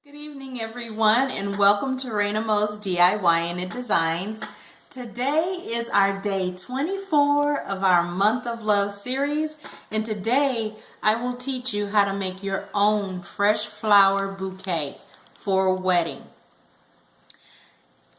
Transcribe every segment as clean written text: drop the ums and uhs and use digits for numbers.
Good evening, everyone, and welcome to Raina Mo's DIY and Designs. Today is our day 24 of our Month of Love series, and today I will teach you how to make your own fresh flower bouquet for a wedding.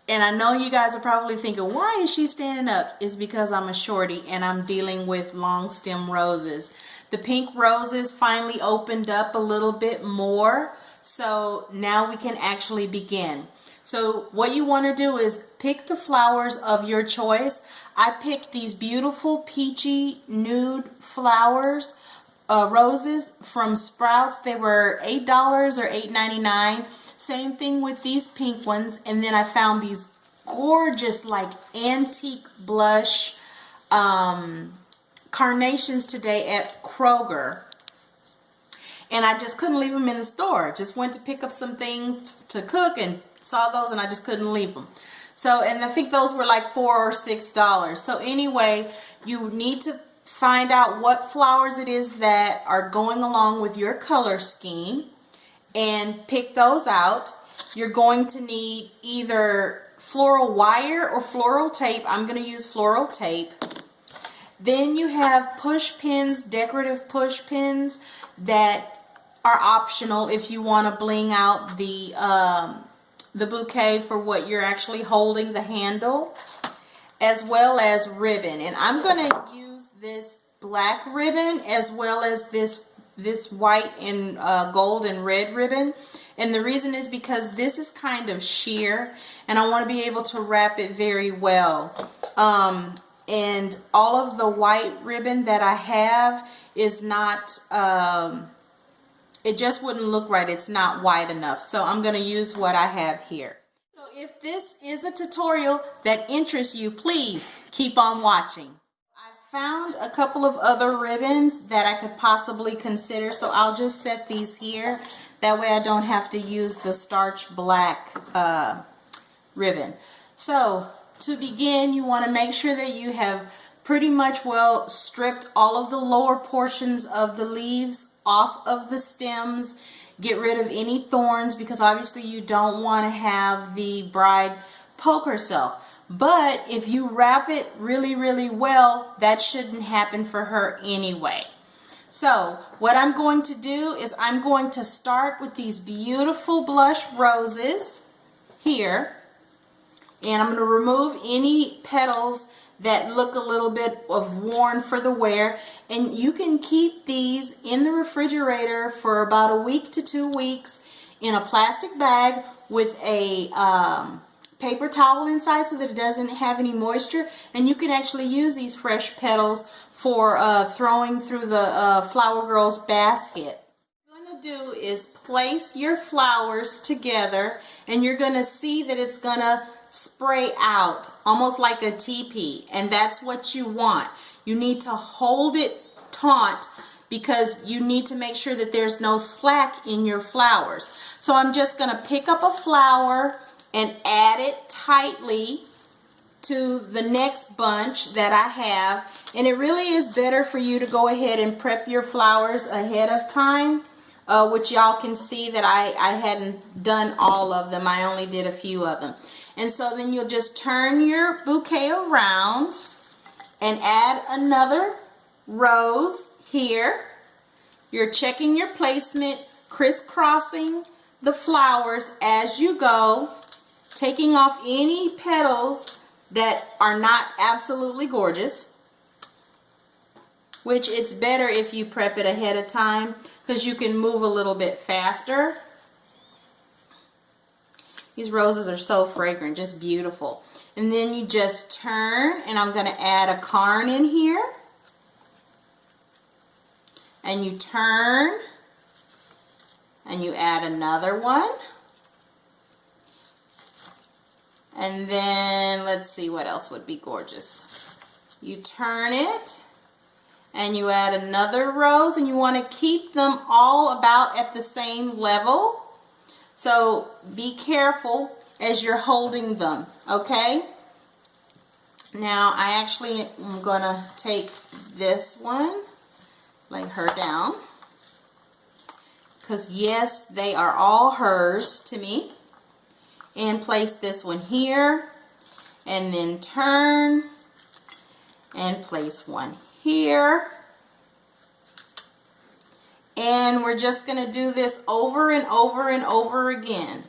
And I know you guys are probably thinking, why is she standing up? It's because I'm a shorty and I'm dealing with long stem roses. The pink roses finally opened up a little bit more, so now we can actually begin. So what you want to do is pick the flowers of your choice. I picked these beautiful peachy nude flowers, roses from Sprouts. They were $8 or $8.99. Same thing with these pink ones. And then I found these gorgeous like antique blush carnations today at Kroger. And I just couldn't leave them in the store. Just went to pick up some things to cook and saw those and I just couldn't leave them. So, and I think those were like $4 or $6. So anyway, you need to find out what flowers it is that are going along with your color scheme and pick those out. You're going to need either floral wire or floral tape. I'm going to use floral tape. Then you have push pins, decorative push pins that are optional if you want to bling out the bouquet for what you're actually holding, the handle, as well as ribbon. And I'm going to use this black ribbon as well as this white and gold and red ribbon. And the reason is because this is kind of sheer and I want to be able to wrap it very well. And all of the white ribbon that I have is not, it just wouldn't look right. It's not wide enough. So I'm going to use what I have here. So if this is a tutorial that interests you, please keep on watching. I found a couple of other ribbons that I could possibly consider. So I'll just set these here. That way I don't have to use the starch black ribbon. So to begin, you want to make sure that you have pretty much well stripped all of the lower portions of the leaves off of the stems. Get rid of any thorns because obviously you don't want to have the bride poke herself. But if you wrap it really, really well, that shouldn't happen for her anyway. So what I'm going to do is I'm going to start with these beautiful blush roses here. And I'm going to remove any petals that look a little bit of worn for the wear. And you can keep these in the refrigerator for about a week to 2 weeks in a plastic bag with a paper towel inside so that it doesn't have any moisture. And you can actually use these fresh petals for throwing through the Flower Girls basket. What you're going to do is place your flowers together and you're going to see that it's going to spray out almost like a teepee, and that's what you want. You need to hold it taut because you need to make sure that there's no slack in your flowers. So I'm just going to pick up a flower and add it tightly to the next bunch that I have. And it really is better for you to go ahead and prep your flowers ahead of time, which y'all can see that I hadn't done all of them. I only did a few of them. And so then you'll just turn your bouquet around and add another rose here. You're checking your placement, crisscrossing the flowers as you go, taking off any petals that are not absolutely gorgeous, which it's better if you prep it ahead of time because you can move a little bit faster. These roses are so fragrant, just beautiful. And then you just turn, and I'm going to add a cairn in here. And you turn, and you add another one. And then let's see what else would be gorgeous. You turn it, and you add another rose, and you want to keep them all about at the same level. So be careful as you're holding them, okay? Now I actually am going to take this one, lay her down, because yes, they are all hers to me. And place this one here, and then turn and place one here. And we're just going to do this over and over and over again.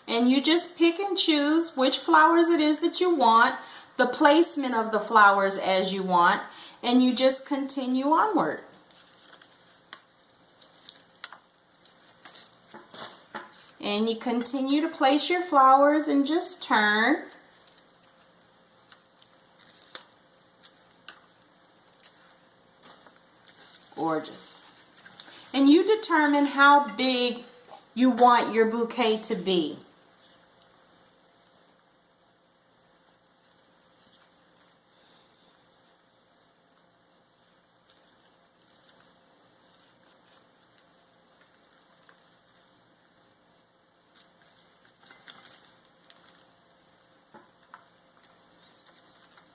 And you just pick and choose which flowers it is that you want, the placement of the flowers as you want, and you just continue onward. And you continue to place your flowers and just turn. Gorgeous. And you determine how big you want your bouquet to be.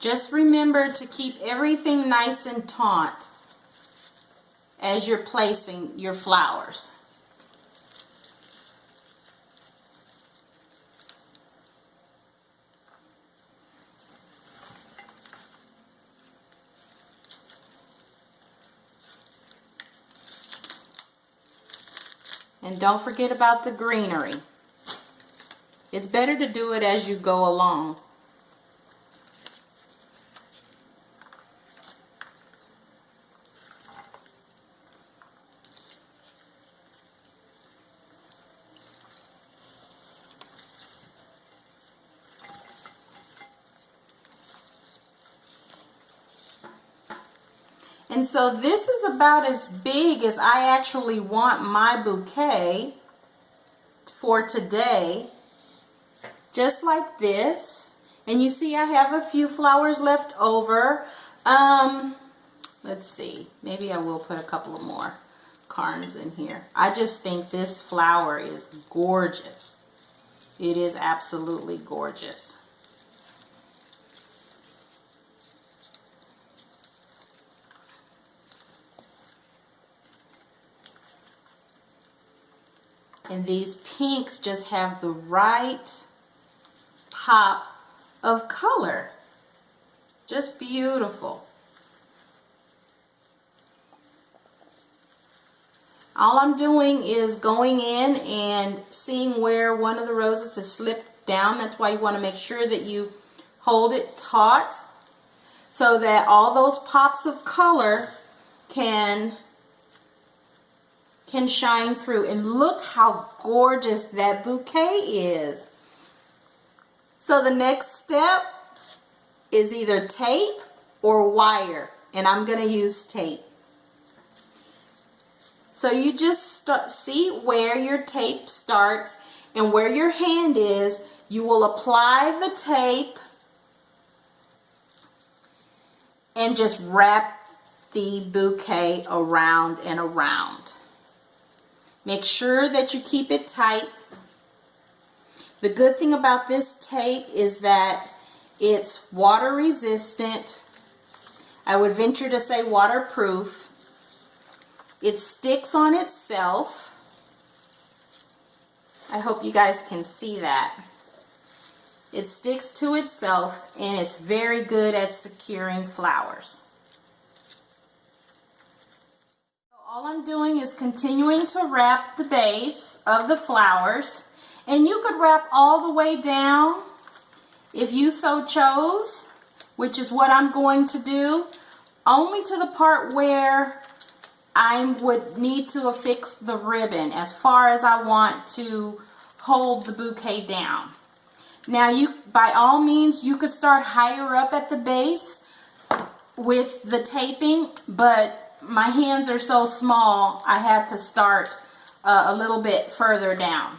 Just remember to keep everything nice and taut as you're placing your flowers. And don't forget about the greenery. It's better to do it as you go along. And so this is about as big as I actually want my bouquet for today. Just like this. And you see I have a few flowers left over. Let's see. Maybe I will put a couple of more carns in here. I just think this flower is gorgeous. It is absolutely gorgeous. And these pinks just have the right pop of color. Just beautiful. All I'm doing is going in and seeing where one of the roses has slipped down. That's why you want to make sure that you hold it taut so that all those pops of color can shine through. And look how gorgeous that bouquet is. So the next step is either tape or wire, and I'm going to use tape. So you just see where your tape starts and where your hand is. You will apply the tape and just wrap the bouquet around and around. Make sure that you keep it tight. The good thing about this tape is that it's water resistant. I would venture to say waterproof. It sticks on itself. I hope you guys can see that. It sticks to itself and it's very good at securing flowers. All I'm doing is continuing to wrap the base of the flowers, and you could wrap all the way down if you so chose, which is what I'm going to do, only to the part where I would need to affix the ribbon as far as I want to hold the bouquet down. Now you, by all means, you could start higher up at the base with the taping, but my hands are so small, I had to start a little bit further down.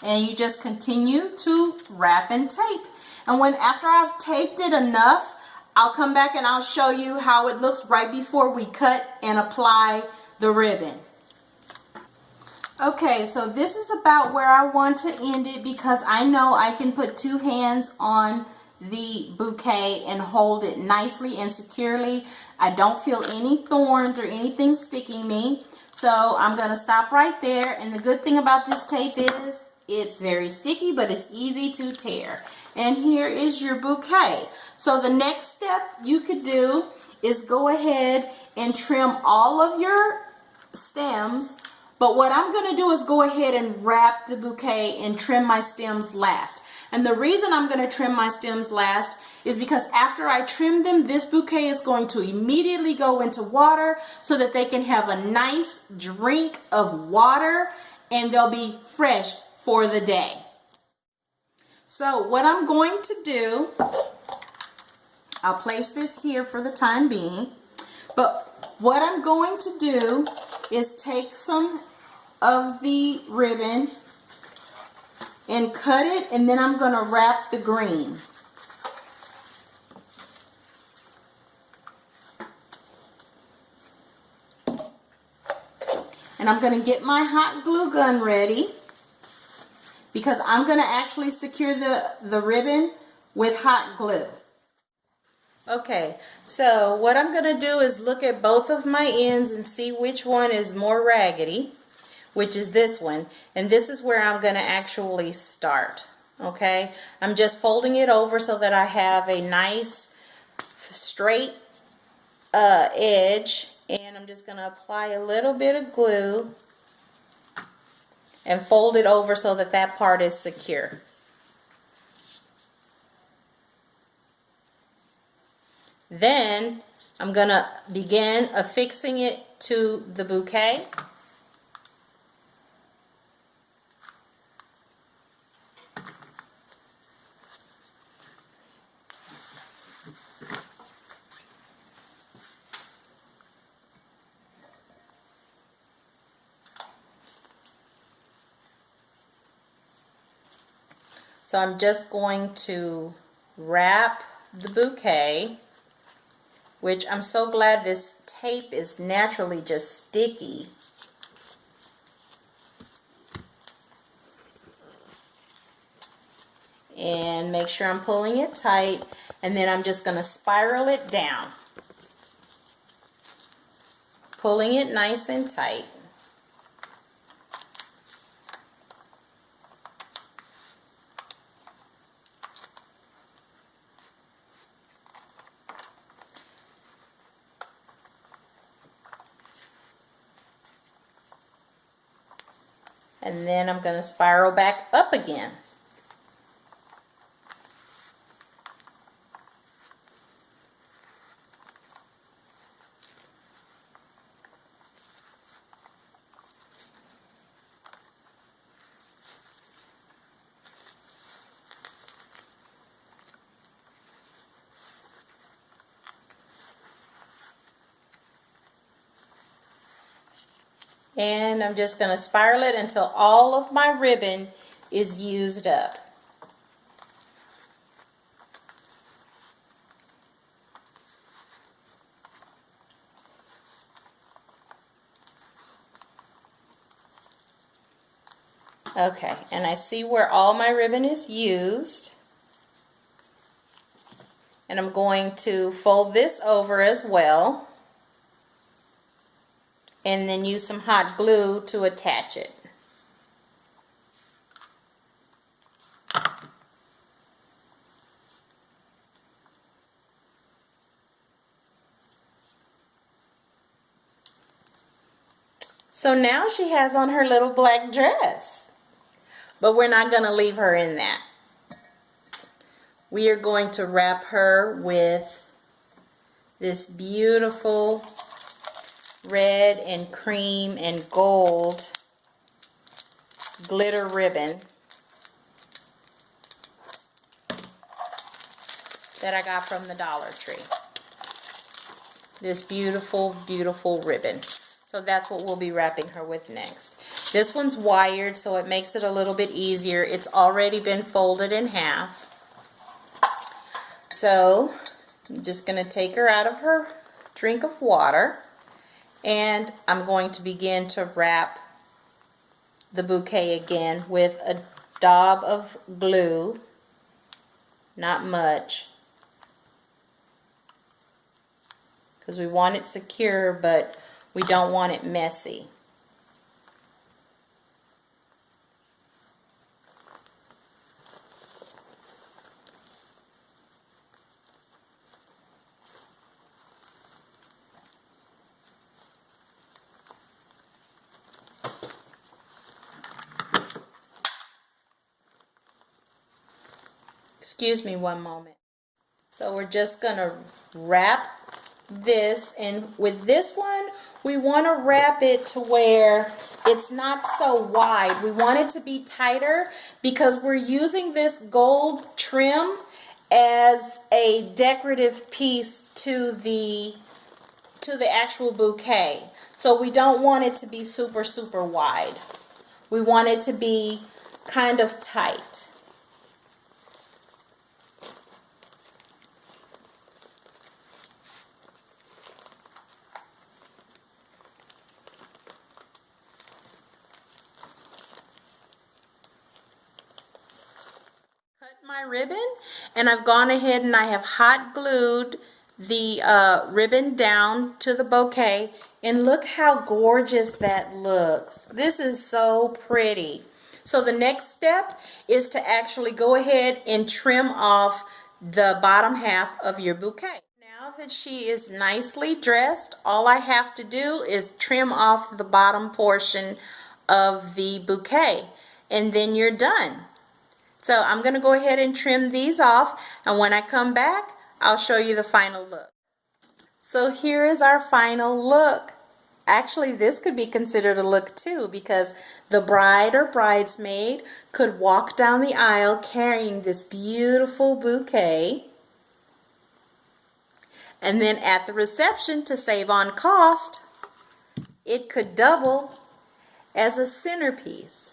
And you just continue to wrap and tape. And after I've taped it enough, I'll come back and I'll show you how it looks right before we cut and apply the ribbon. Okay, so this is about where I want to end it because I know I can put two hands on the bouquet and hold it nicely and securely. I don't feel any thorns or anything sticking me. So I'm going to stop right there. And the good thing about this tape is it's very sticky, but it's easy to tear. And here is your bouquet. So the next step you could do is go ahead and trim all of your stems. But what I'm going to do is go ahead and wrap the bouquet and trim my stems last. And the reason I'm going to trim my stems last is because after I trim them, this bouquet is going to immediately go into water so that they can have a nice drink of water and they'll be fresh for the day. So what I'm going to do, I'll place this here for the time being, but what I'm going to do is take some of the ribbon and cut it, and then I'm going to wrap the green. And I'm going to get my hot glue gun ready because I'm going to actually secure the ribbon with hot glue. Okay, so what I'm going to do is look at both of my ends and see which one is more raggedy, which is this one. And this is where I'm going to actually start. Okay, I'm just folding it over so that I have a nice straight edge. And I'm just going to apply a little bit of glue and fold it over so that that part is secure. Then I'm going to begin affixing it to the bouquet. So I'm just going to wrap the bouquet, which I'm so glad this tape is naturally just sticky. And make sure I'm pulling it tight, and then I'm just going to spiral it down, pulling it nice and tight. And then I'm going to spiral back up again. And I'm just going to spiral it until all of my ribbon is used up. Okay, and I see where all my ribbon is used. And I'm going to fold this over as well. And then use some hot glue to attach it. So now she has on her little black dress. But we're not going to leave her in that. We are going to wrap her with this beautiful red and cream and gold glitter ribbon that I got from the Dollar Tree. This beautiful, beautiful ribbon. So that's what we'll be wrapping her with next. This one's wired, so it makes it a little bit easier. It's already been folded in half. So I'm just going to take her out of her drink of water. And I'm going to begin to wrap the bouquet again with a daub of glue, not much, because we want it secure, but we don't want it messy. Excuse me one moment. So we're just going to wrap this, and with this one we want to wrap it to where it's not so wide. We want it to be tighter because we're using this gold trim as a decorative piece to the actual bouquet. So we don't want it to be super wide. We want it to be kind of tight. My ribbon, and I've gone ahead and I have hot glued the ribbon down to the bouquet, and look how gorgeous that looks. This is so pretty. So the next step is to actually go ahead and trim off the bottom half of your bouquet. Now that she is nicely dressed, all I have to do is trim off the bottom portion of the bouquet, and then you're done. So I'm going to go ahead and trim these off, and when I come back, I'll show you the final look. So here is our final look. Actually, this could be considered a look too, because the bride or bridesmaid could walk down the aisle carrying this beautiful bouquet, and then at the reception, to save on cost, it could double as a centerpiece.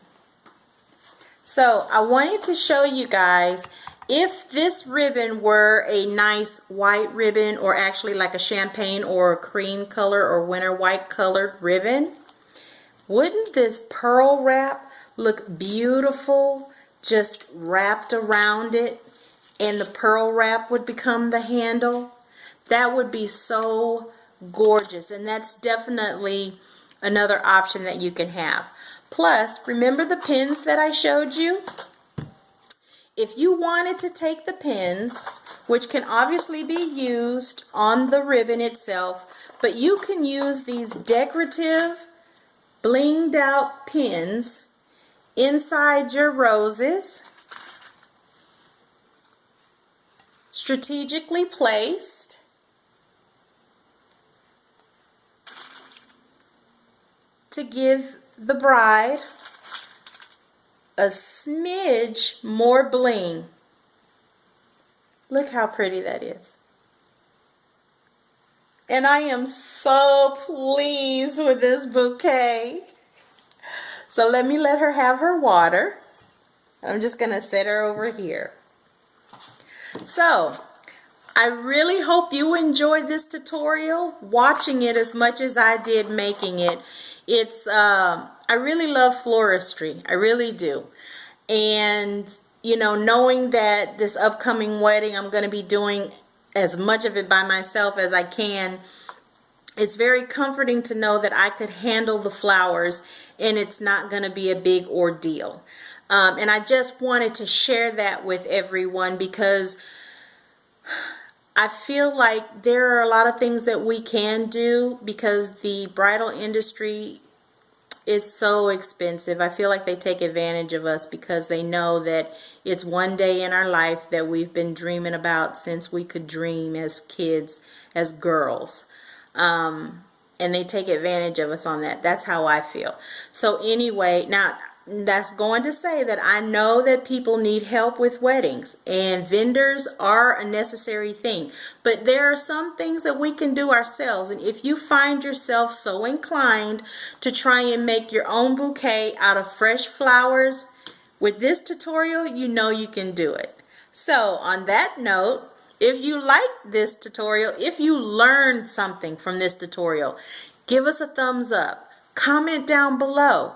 So I wanted to show you guys, if this ribbon were a nice white ribbon, or actually like a champagne or a cream color or winter white colored ribbon, wouldn't this pearl wrap look beautiful just wrapped around it, and the pearl wrap would become the handle? That would be so gorgeous, and that's definitely another option that you can have. Plus, remember the pins that I showed you? If you wanted to take the pins, which can obviously be used on the ribbon itself, but you can use these decorative blinged out pins inside your roses, strategically placed, to give the bride a smidge more bling. Look how pretty that is. And I am so pleased with this bouquet. So let her have her water. I'm just going to set her over here. So I really hope you enjoyed this tutorial, watching it as much as I did making it. I really love floristry. I really do. And, you know, knowing that this upcoming wedding, I'm going to be doing as much of it by myself as I can, it's very comforting to know that I could handle the flowers and it's not going to be a big ordeal. And I just wanted to share that with everyone, because I feel like there are a lot of things that we can do, because the bridal industry is so expensive. I feel like they take advantage of us because they know that it's one day in our life that we've been dreaming about since we could dream as kids, as girls. And they take advantage of us on that. That's how I feel. So anyway, now that's going to say that I know that people need help with weddings, and vendors are a necessary thing, but there are some things that we can do ourselves. And if you find yourself so inclined to try and make your own bouquet out of fresh flowers, with this tutorial, you know you can do it. So on that note, if you liked this tutorial, if you learned something from this tutorial, give us a thumbs up, comment down below.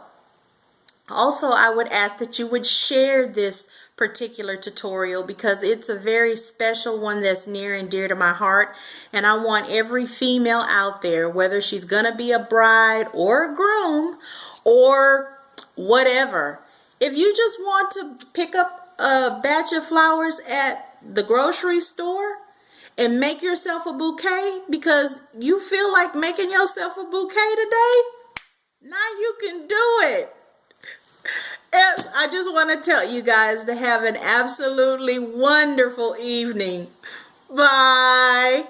Also, I would ask that you would share this particular tutorial because it's a very special one that's near and dear to my heart, and I want every female out there, whether she's gonna be a bride or a groom or whatever, if you just want to pick up a batch of flowers at the grocery store and make yourself a bouquet because you feel like making yourself a bouquet today, now you can do it. Yes, I just want to tell you guys to have an absolutely wonderful evening. Bye.